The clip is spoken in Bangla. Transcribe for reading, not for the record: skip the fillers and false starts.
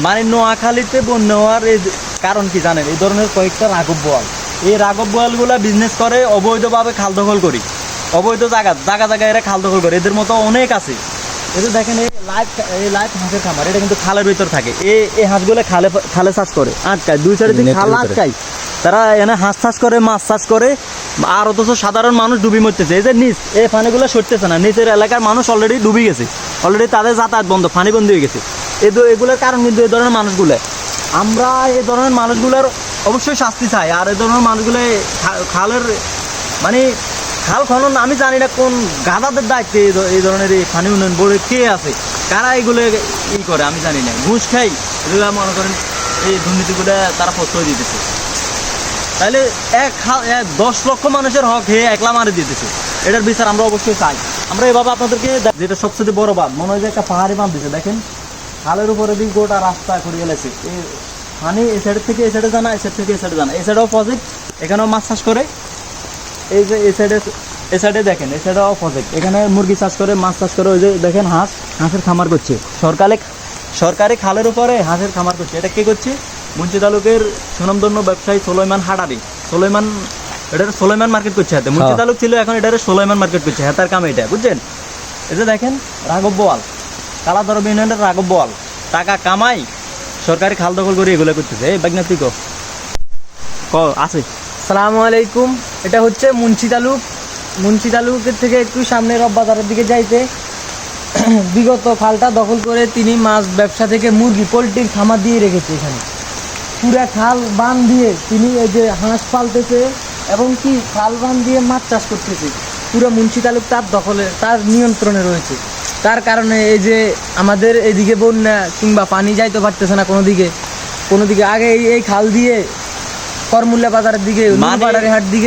মানে নোয়াখালীতে বন্যা হওয়ার কারণ কি জানেন? এই ধরনের কয়েকটা রাঘব বোয়াল, এই রাঘব বোয়ালগুলা বিজনেস করে অবৈধভাবে খাল দখল করি, অবৈধ জায়গায় এরা খাল দখল করে। এদের মতো অনেক আছে। এটা দেখেন এই লাইভ হাঁসের খামার, এটা কিন্তু খালের ভিতর থাকে। এই হাঁসগুলো খালে চাষ করে, আটকায় দুই সাইডে খাল আটকায়। তারা এখানে হাঁস চাষ করে, মাছ চাষ করে, আর অথচ সাধারণ মানুষ ডুবি মরতেছে। এই যে নিচ এই পানিগুলো সরতেছে না, নিচের এলাকার মানুষ অলরেডি ডুবি গেছে, অলরেডি তাদের যাতায়াত বন্ধ, পানি বন্ধ হয়ে গেছে। এগুলোর কারণ কিন্তু এই ধরনের মানুষগুলো। আমরা এই ধরনের মানুষগুলোর অবশ্যই শাস্তি চাই। আর এই ধরনের মানুষগুলো খালের মানে খাল খনন, আমি জানি না কোন গাধাদের দায়িত্বে এই ধরনের এই পানি উন্নয়ন বোর্ডে কে আছে, কারা এগুলো করে আমি জানি না। ঘুষ খাই এগুলো মনে করেন এই দুর্নীতিগুলো তারা প্রশ্রয় দিতেছে। তাহলে 10 লক্ষ মানুষের হক হে একলা মারি দিতেছে। এটার বিচার আমরা অবশ্যই চাই। আমরা এভাবে আপনাদেরকে, যেটা সবচেয়ে বড় বাঁধ, মনে হয় যে একটা পাহাড়ি বাঁধ দিচ্ছে। দেখেন খালের উপরে দিক গোটা রাস্তা করে গেলেছে। এই পানি এই সাইড থেকে এই সাইডে জানা, এই সাইড থেকে এই সাইডে জানা। এই সাইডেও প্রজেক্ট, এখানেও মাছ চাষ করে। এই যে এই সাইডে দেখেন, এই সাইডেও প্রজেক্ট, এখানে মুরগি চাষ করে, মাছ চাষ করে। ওই যে দেখেন হাঁসের খামার করছে, সরকারি খালের উপরে হাঁসের খামার করছে। এটা কে করছে? মুন্সি তালুকের সুনামধন্য ব্যবসায়ী সোলাইমান হাডারি। এটা সোলাইমান মার্কেট করছে হাতে। মুন্সি তালুক ছিল, এখন এটা সোলাইমান মার্কেট করছে, হাতার কাম এটা, বুঝছেন? এই যে দেখেন রাঘব বোয়াল, কালাদরব ইউনিয়নের রাঘব বোয়াল টাকা কামাই সরকারি খাল দখল করে এগুলো করতেছে। এই বাগনা তুই আছে। আসসালামু আলাইকুম। এটা হচ্ছে মুন্সি তালুকের থেকে একটু সামনে রববাজারের দিকে যাইতে বিগত খালটা দখল করে তিনি মাছ ব্যবসা থেকে মুরগি পোলট্রির খামার দিয়ে রেখেছে। এখানে পুরা খাল বাঁধ দিয়ে তিনি এই যে হাঁস পালতেছে এবং কি খাল বাঁধ দিয়ে মাছ চাষ করতেছে। পুরো মুন্সি তালুক তার নিয়ন্ত্রণে রয়েছে। তার কারণে এই যে আমাদের এদিকে বন্যা কিংবা পানি যাইতে পারতেছে না কোনো দিকে। আগে এই খাল দিয়ে করমুল্লা বাজারের দিকে, হাট দিকে